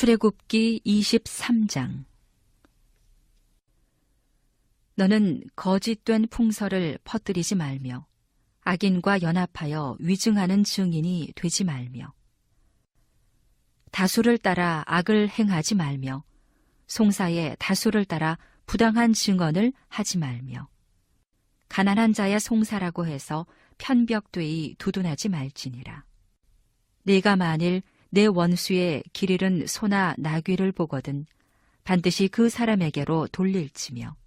출애굽기 23장. 너는 거짓된 풍설을 퍼뜨리지 말며 악인과 연합하여 위증하는 증인이 되지 말며 다수를 따라 악을 행하지 말며 송사에 다수를 따라 부당한 증언을 하지 말며 가난한 자의 송사라고 해서 편벽되이 두둔하지 말지니라. 네가 만일 내 원수의 길 잃은 소나 나귀를 보거든 반드시 그 사람에게로 돌릴지며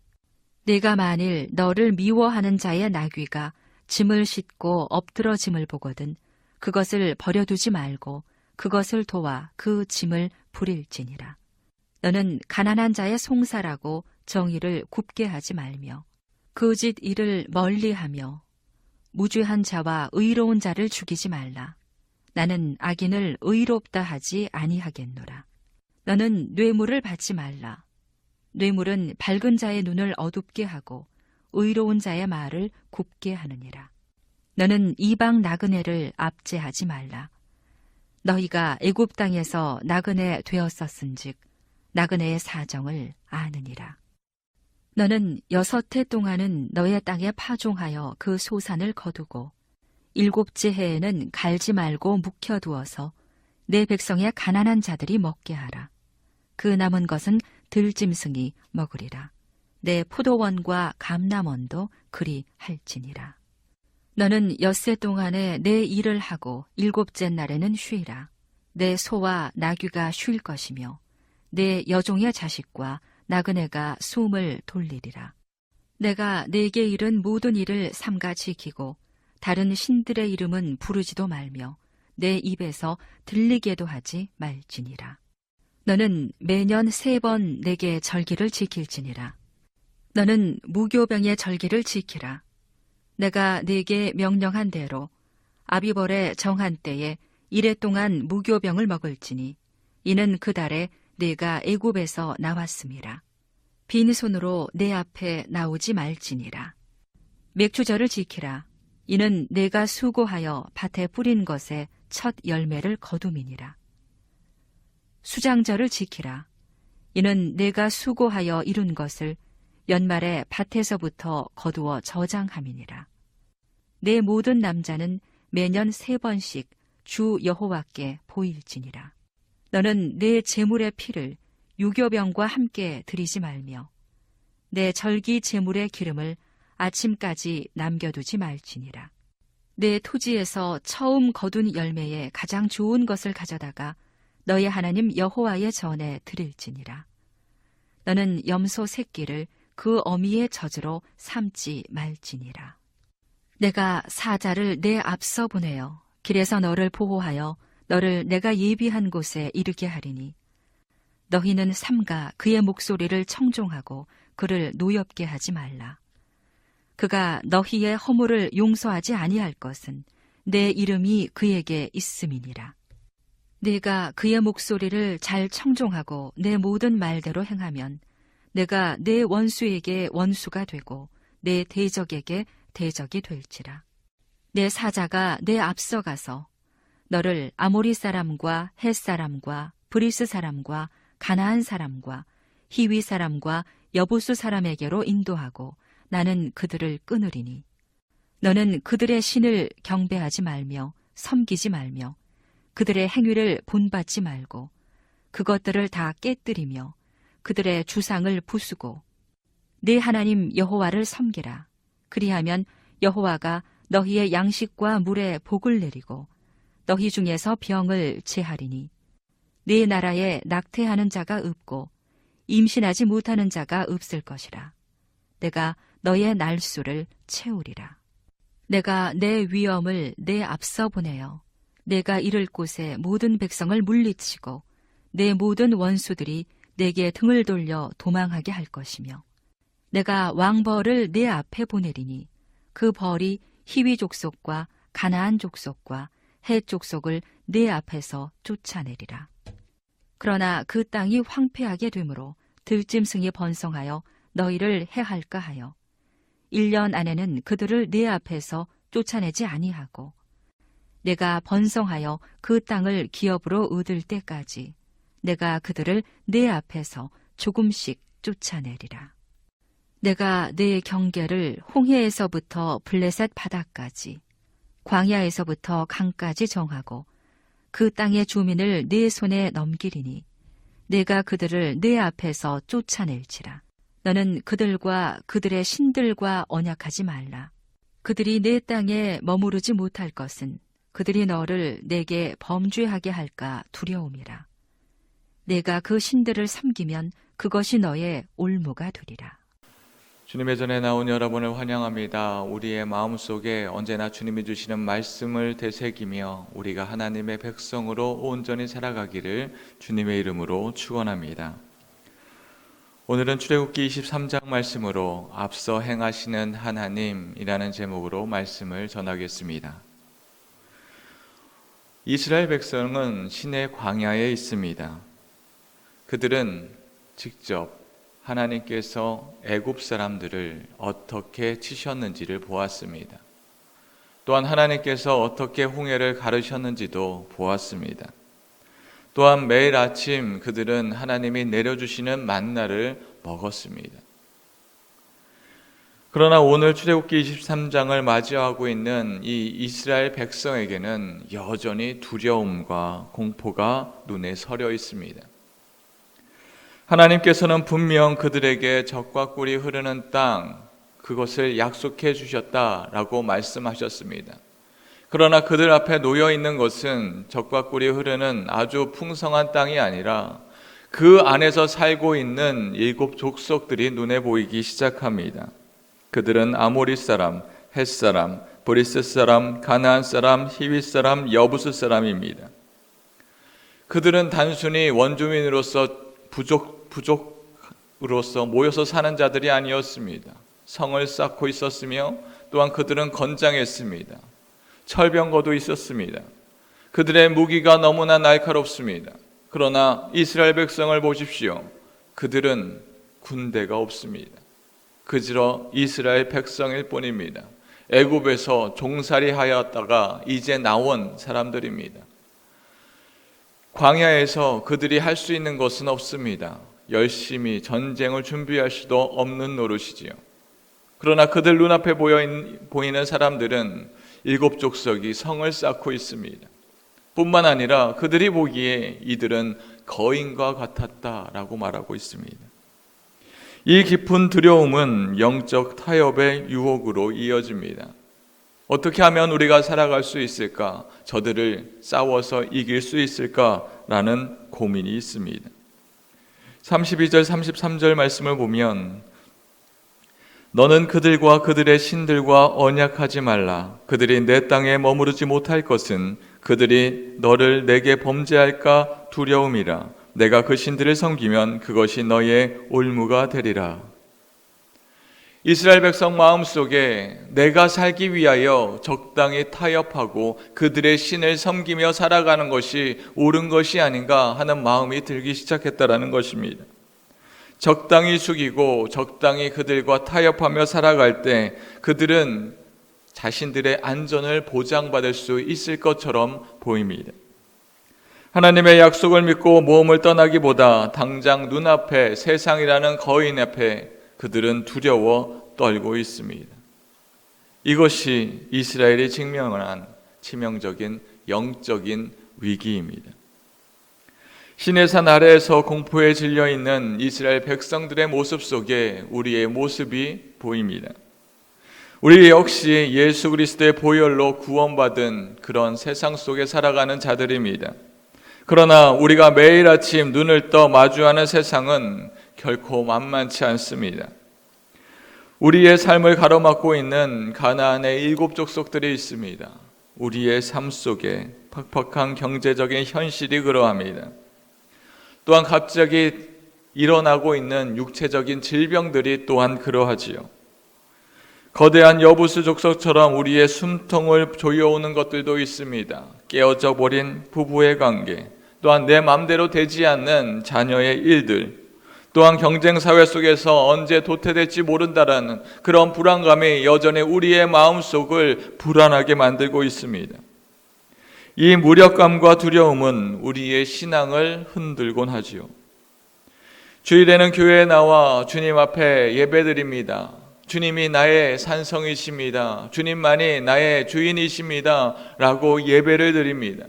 네가 만일 너를 미워하는 자의 나귀가 짐을 싣고 엎드러짐을 보거든 그것을 버려두지 말고 그것을 도와 그 짐을 부릴지니라. 너는 가난한 자의 송사라고 정의를 굽게 하지 말며 거짓 일을 멀리하며 무죄한 자와 의로운 자를 죽이지 말라. 나는 악인을 의롭다 하지 아니하겠노라. 너는 뇌물을 받지 말라. 뇌물은 밝은 자의 눈을 어둡게 하고 의로운 자의 말을 굽게 하느니라. 너는 이방 나그네를 압제하지 말라. 너희가 애굽 땅에서 나그네 되었었은즉 나그네의 사정을 아느니라. 너는 6해 동안은 너의 땅에 파종하여 그 소산을 거두고 7째 해에는 갈지 말고 묵혀두어서 내 백성의 가난한 자들이 먹게 하라. 그 남은 것은 들짐승이 먹으리라. 내 포도원과 감람원도 그리 할지니라. 너는 6해 동안에 내 일을 하고 7째 날에는 쉬라. 내 소와 나귀가 쉴 것이며 내 여종의 자식과 나그네가 숨을 돌리리라. 내가 네게 이른 모든 일을 삼가 지키고 다른 신들의 이름은 부르지도 말며 내 입에서 들리게도 하지 말지니라. 너는 매년 3번 내게 절기를 지킬지니라. 너는 무교병의 절기를 지키라. 내가 네게 명령한 대로 아비벌의 정한 때에 1해 동안 무교병을 먹을지니 이는 그 달에 네가 애굽에서 나왔음이라. 빈손으로 내 앞에 나오지 말지니라. 맥주절을 지키라. 이는 내가 수고하여 밭에 뿌린 것의 첫 열매를 거둠이니라. 수장절을 지키라. 이는 내가 수고하여 이룬 것을 연말에 밭에서부터 거두어 저장함이니라. 내 모든 남자는 매년 3번씩 주 여호와께 보일지니라. 너는 내 제물의 피를 유교병과 함께 드리지 말며 내 절기 제물의 기름을 아침까지 남겨두지 말지니라. 내 토지에서 처음 거둔 열매에 가장 좋은 것을 가져다가 너의 하나님 여호와의 전에 드릴지니라. 너는 염소 새끼를 그 어미의 젖으로 삼지 말지니라. 내가 사자를 내 앞서 보내어 길에서 너를 보호하여 너를 내가 예비한 곳에 이르게 하리니 너희는 삼가 그의 목소리를 청종하고 그를 노엽게 하지 말라. 그가 너희의 허물을 용서하지 아니할 것은 내 이름이 그에게 있음이니라. 네가 그의 목소리를 잘 청종하고 내 모든 말대로 행하면 내가 내 원수에게 원수가 되고 내 대적에게 대적이 될지라. 내 사자가 내 앞서 가서 너를 아모리 사람과 헷 사람과 브리스 사람과 가나안 사람과 히위 사람과 여부수 사람에게로 인도하고 나는 그들을 끊으리니 너는 그들의 신을 경배하지 말며 섬기지 말며 그들의 행위를 본받지 말고 그것들을 다 깨뜨리며 그들의 주상을 부수고 네 하나님 여호와를 섬기라. 그리하면 여호와가 너희의 양식과 물에 복을 내리고 너희 중에서 병을 제하리니 네 나라에 낙태하는 자가 없고 임신하지 못하는 자가 없을 것이라. 내가 너의 날수를 채우리라. 내가 내 위엄을 내 앞서 보내어 내가 이를 곳에 모든 백성을 물리치고 내 모든 원수들이 내게 등을 돌려 도망하게 할 것이며 내가 왕벌을 내 앞에 보내리니 그 벌이 히위 족속과 가나안 족속과 헷 족속을 내 앞에서 쫓아내리라. 그러나 그 땅이 황폐하게 되므로 들짐승이 번성하여 너희를 해할까 하여 1년 안에는 그들을 내 앞에서 쫓아내지 아니하고 내가 번성하여 그 땅을 기업으로 얻을 때까지 내가 그들을 내 앞에서 조금씩 쫓아내리라. 내가 내 경계를 홍해에서부터 블레셋 바다까지, 광야에서부터 강까지 정하고 그 땅의 주민을 내 손에 넘기리니 내가 그들을 내 앞에서 쫓아낼지라. 너는 그들과 그들의 신들과 언약하지 말라. 그들이 내 땅에 머무르지 못할 것은 그들이 너를 내게 범죄하게 할까 두려움이라. 내가 그 신들을 섬기면 그것이 너의 올무가 되리라. 주님의 전에 나온 여러분을 환영합니다. 우리의 마음속에 언제나 주님이 주시는 말씀을 되새기며 우리가 하나님의 백성으로 온전히 살아가기를 주님의 이름으로 축원합니다. 오늘은 출애굽기 23장 말씀으로 앞서 행하시는 하나님이라는 제목으로 말씀을 전하겠습니다. 이스라엘 백성은 시내 광야에 있습니다. 그들은 직접 하나님께서 애굽 사람들을 어떻게 치셨는지를 보았습니다. 또한 하나님께서 어떻게 홍해를 가르셨는지도 보았습니다. 또한 매일 아침 그들은 하나님이 내려주시는 만나를 먹었습니다. 그러나 오늘 출애굽기 23장을 맞이하고 있는 이 이스라엘 백성에게는 여전히 두려움과 공포가 눈에 서려 있습니다. 하나님께서는 분명 그들에게 젖과 꿀이 흐르는 땅, 그것을 약속해 주셨다라고 말씀하셨습니다. 그러나 그들 앞에 놓여 있는 것은 젖과 꿀이 흐르는 아주 풍성한 땅이 아니라 그 안에서 살고 있는 7 족속들이 눈에 보이기 시작합니다. 그들은 아모리 사람, 헷 사람, 브리스 사람, 가나안 사람, 히윗 사람, 여부스 사람입니다. 그들은 단순히 원주민으로서 부족으로서 모여서 사는 자들이 아니었습니다. 성을 쌓고 있었으며 또한 그들은 건장했습니다. 철병거도 있었습니다. 그들의 무기가 너무나 날카롭습니다. 그러나 이스라엘 백성을 보십시오. 그들은 군대가 없습니다. 그저 이스라엘 백성일 뿐입니다. 애굽에서 종살이 하였다가 이제 나온 사람들입니다. 광야에서 그들이 할 수 있는 것은 없습니다. 열심히 전쟁을 준비할 수도 없는 노릇이지요. 그러나 그들 눈앞에 보이는 사람들은 7 족속이 성을 쌓고 있습니다. 뿐만 아니라 그들이 보기에 이들은 거인과 같았다라고 말하고 있습니다. 이 깊은 두려움은 영적 타협의 유혹으로 이어집니다. 어떻게 하면 우리가 살아갈 수 있을까? 저들을 싸워서 이길 수 있을까라는 고민이 있습니다. 32절 33절 말씀을 보면 너는 그들과 그들의 신들과 언약하지 말라. 그들이 내 땅에 머무르지 못할 것은 그들이 너를 내게 범죄할까 두려움이라. 내가 그 신들을 섬기면 그것이 너의 올무가 되리라. 이스라엘 백성 마음속에 내가 살기 위하여 적당히 타협하고 그들의 신을 섬기며 살아가는 것이 옳은 것이 아닌가 하는 마음이 들기 시작했다라는 것입니다. 적당히 숙이고 적당히 그들과 타협하며 살아갈 때 그들은 자신들의 안전을 보장받을 수 있을 것처럼 보입니다. 하나님의 약속을 믿고 모험을 떠나기보다 당장 눈앞에 세상이라는 거인 앞에 그들은 두려워 떨고 있습니다. 이것이 이스라엘이 직면한 치명적인 영적인 위기입니다. 시내산 아래에서 공포에 질려 있는 이스라엘 백성들의 모습 속에 우리의 모습이 보입니다. 우리 역시 예수 그리스도의 보혈로 구원받은 그런 세상 속에 살아가는 자들입니다. 그러나 우리가 매일 아침 눈을 떠 마주하는 세상은 결코 만만치 않습니다. 우리의 삶을 가로막고 있는 가나안의 7 족속들이 있습니다. 우리의 삶 속에 팍팍한 경제적인 현실이 그러합니다. 또한 갑자기 일어나고 있는 육체적인 질병들이 또한 그러하지요. 거대한 여부스 족속처럼 우리의 숨통을 조여오는 것들도 있습니다. 깨어져 버린 부부의 관계, 또한 내 마음대로 되지 않는 자녀의 일들, 또한 경쟁사회 속에서 언제 도태될지 모른다라는 그런 불안감이 여전히 우리의 마음속을 불안하게 만들고 있습니다. 이 무력감과 두려움은 우리의 신앙을 흔들곤 하지요. 주일에는 교회에 나와 주님 앞에 예배드립니다. 주님이 나의 산성이십니다. 주님만이 나의 주인이십니다. 라고 예배를 드립니다.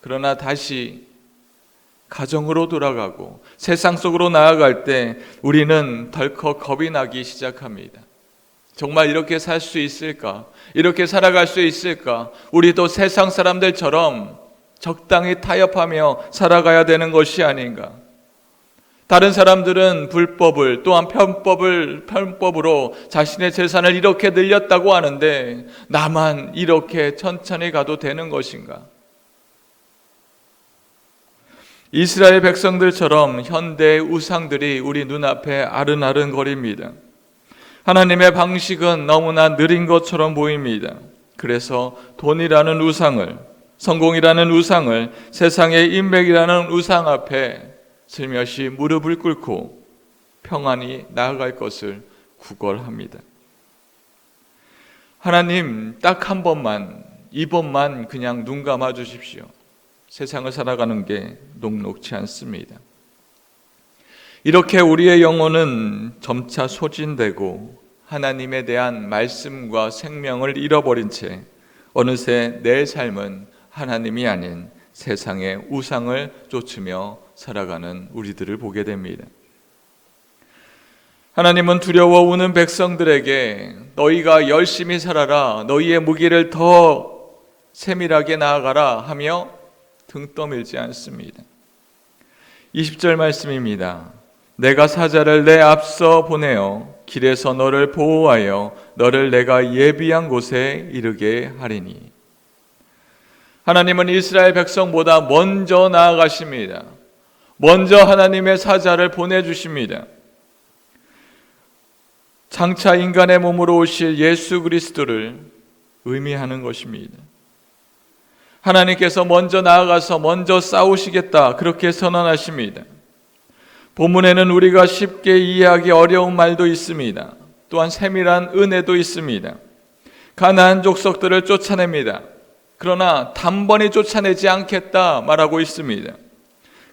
그러나 다시 가정으로 돌아가고 세상 속으로 나아갈 때 우리는 덜컥 겁이 나기 시작합니다. 정말 이렇게 살 수 있을까? 이렇게 살아갈 수 있을까? 우리도 세상 사람들처럼 적당히 타협하며 살아가야 되는 것이 아닌가? 다른 사람들은 불법을 또한 편법으로 자신의 재산을 이렇게 늘렸다고 하는데 나만 이렇게 천천히 가도 되는 것인가? 이스라엘 백성들처럼 현대의 우상들이 우리 눈앞에 아른아른거립니다. 하나님의 방식은 너무나 느린 것처럼 보입니다. 그래서 돈이라는 우상을, 성공이라는 우상을, 세상의 인맥이라는 우상 앞에 슬며시 무릎을 꿇고 평안히 나아갈 것을 구걸합니다. 하나님, 딱 한 번만, 이번만 그냥 눈 감아 주십시오. 세상을 살아가는 게 녹록지 않습니다. 이렇게 우리의 영혼은 점차 소진되고 하나님에 대한 말씀과 생명을 잃어버린 채 어느새 내 삶은 하나님이 아닌 세상의 우상을 쫓으며 살아가는 우리들을 보게 됩니다. 하나님은 두려워 우는 백성들에게 너희가 열심히 살아라, 너희의 무기를 더 세밀하게 나아가라 하며 등 떠밀지 않습니다. 20절 말씀입니다. 내가 사자를 내 앞서 보내어 길에서 너를 보호하여 너를 내가 예비한 곳에 이르게 하리니. 하나님은 이스라엘 백성보다 먼저 나아가십니다. 먼저 하나님의 사자를 보내주십니다. 장차 인간의 몸으로 오실 예수 그리스도를 의미하는 것입니다. 하나님께서 먼저 나아가서 먼저 싸우시겠다 그렇게 선언하십니다. 본문에는 우리가 쉽게 이해하기 어려운 말도 있습니다. 또한 세밀한 은혜도 있습니다. 가나안 족속들을 쫓아냅니다. 그러나 단번에 쫓아내지 않겠다 말하고 있습니다.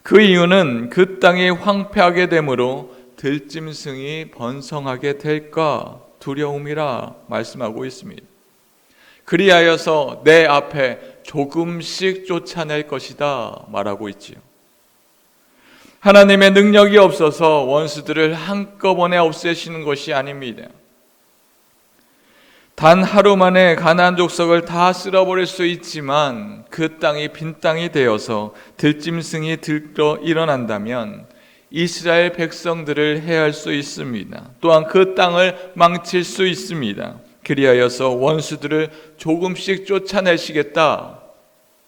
그 이유는 그 땅이 황폐하게 되므로 들짐승이 번성하게 될까 두려움이라 말씀하고 있습니다. 그리하여서 내 앞에 조금씩 쫓아낼 것이다 말하고 있지요. 하나님의 능력이 없어서 원수들을 한꺼번에 없애시는 것이 아닙니다. 단 하루 만에 가나안 족속을 다 쓸어버릴 수 있지만 그 땅이 빈 땅이 되어서 들짐승이 들어 일어난다면 이스라엘 백성들을 해할 수 있습니다. 또한 그 땅을 망칠 수 있습니다. 그리하여서 원수들을 조금씩 쫓아내시겠다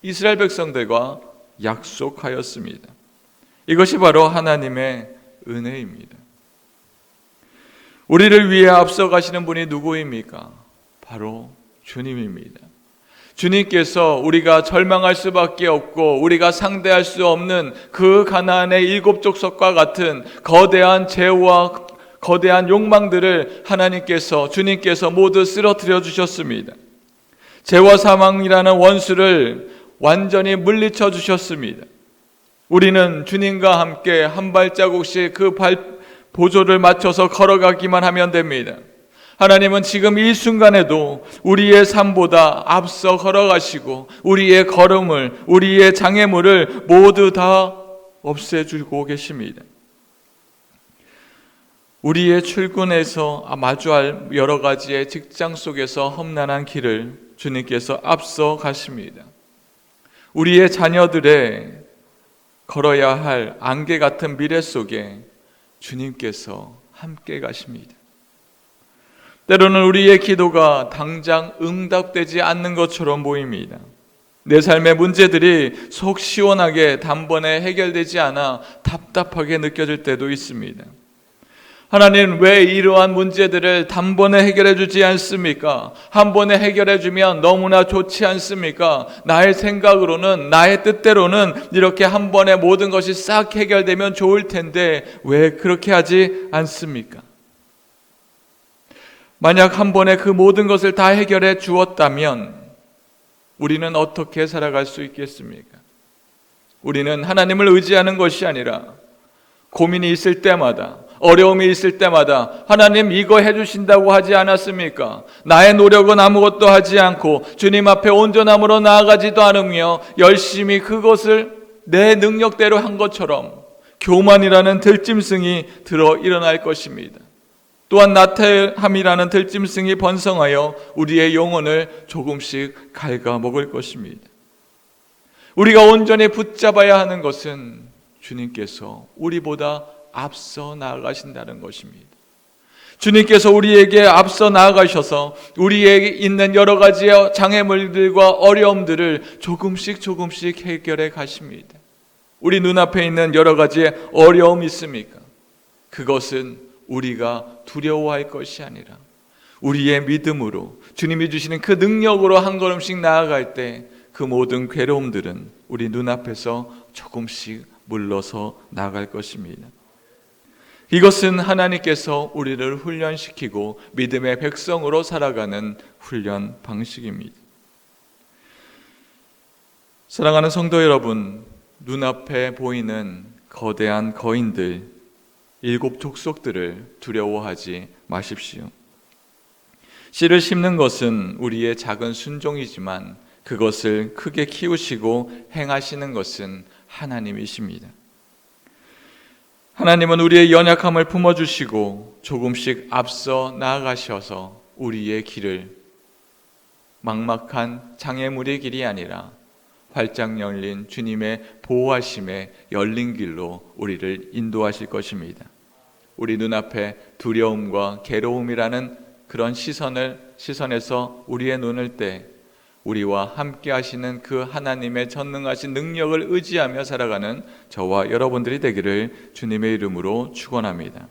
이스라엘 백성들과 약속하였습니다. 이것이 바로 하나님의 은혜입니다. 우리를 위해 앞서가시는 분이 누구입니까? 바로 주님입니다. 주님께서 우리가 절망할 수밖에 없고 우리가 상대할 수 없는 그 가나안의 7 족속과 같은 거대한 죄와 거대한 욕망들을 주님께서 모두 쓰러뜨려 주셨습니다. 죄와 사망이라는 원수를 완전히 물리쳐 주셨습니다. 우리는 주님과 함께 한 발자국씩 그 보조를 맞춰서 걸어가기만 하면 됩니다. 하나님은 지금 이 순간에도 우리의 삶보다 앞서 걸어가시고 우리의 걸음을, 우리의 장애물을 모두 다 없애주고 계십니다. 우리의 출근에서 마주할 여러 가지의 직장 속에서 험난한 길을 주님께서 앞서 가십니다. 우리의 자녀들의 걸어야 할 안개 같은 미래 속에 주님께서 함께 가십니다. 때로는 우리의 기도가 당장 응답되지 않는 것처럼 보입니다. 내 삶의 문제들이 속 시원하게 단번에 해결되지 않아 답답하게 느껴질 때도 있습니다. 하나님, 왜 이러한 문제들을 단번에 해결해 주지 않습니까? 한 번에 해결해 주면 너무나 좋지 않습니까? 나의 생각으로는, 나의 뜻대로는 이렇게 한 번에 모든 것이 싹 해결되면 좋을 텐데 왜 그렇게 하지 않습니까? 만약 한 번에 그 모든 것을 다 해결해 주었다면 우리는 어떻게 살아갈 수 있겠습니까? 우리는 하나님을 의지하는 것이 아니라 고민이 있을 때마다, 어려움이 있을 때마다 하나님 이거 해주신다고 하지 않았습니까? 나의 노력은 아무것도 하지 않고 주님 앞에 온전함으로 나아가지도 않으며 열심히 그것을 내 능력대로 한 것처럼 교만이라는 들짐승이 들어 일어날 것입니다. 또한 나태함이라는 들짐승이 번성하여 우리의 영혼을 조금씩 갉아먹을 것입니다. 우리가 온전히 붙잡아야 하는 것은 주님께서 우리보다 앞서 나아가신다는 것입니다. 주님께서 우리에게 앞서 나아가셔서 우리에게 있는 여러 가지의 장애물들과 어려움들을 조금씩 해결해 가십니다. 우리 눈앞에 있는 여러 가지의 어려움이 있습니까? 그것은 우리가 두려워할 것이 아니라 우리의 믿음으로 주님이 주시는 그 능력으로 한 걸음씩 나아갈 때 그 모든 괴로움들은 우리 눈앞에서 조금씩 물러서 나갈 것입니다. 이것은 하나님께서 우리를 훈련시키고 믿음의 백성으로 살아가는 훈련 방식입니다. 사랑하는 성도 여러분, 눈앞에 보이는 거대한 거인들, 7 족속들을 두려워하지 마십시오. 씨를 심는 것은 우리의 작은 순종이지만 그것을 크게 키우시고 행하시는 것은 하나님이십니다. 하나님은 우리의 연약함을 품어주시고 조금씩 앞서 나아가셔서 우리의 길을 막막한 장애물의 길이 아니라 활짝 열린 주님의 보호하심에 열린 길로 우리를 인도하실 것입니다. 우리 눈앞에 두려움과 괴로움이라는 그런 시선에서 우리의 눈을 떼 우리와 함께 하시는 그 하나님의 전능하신 능력을 의지하며 살아가는 저와 여러분들이 되기를 주님의 이름으로 축원합니다.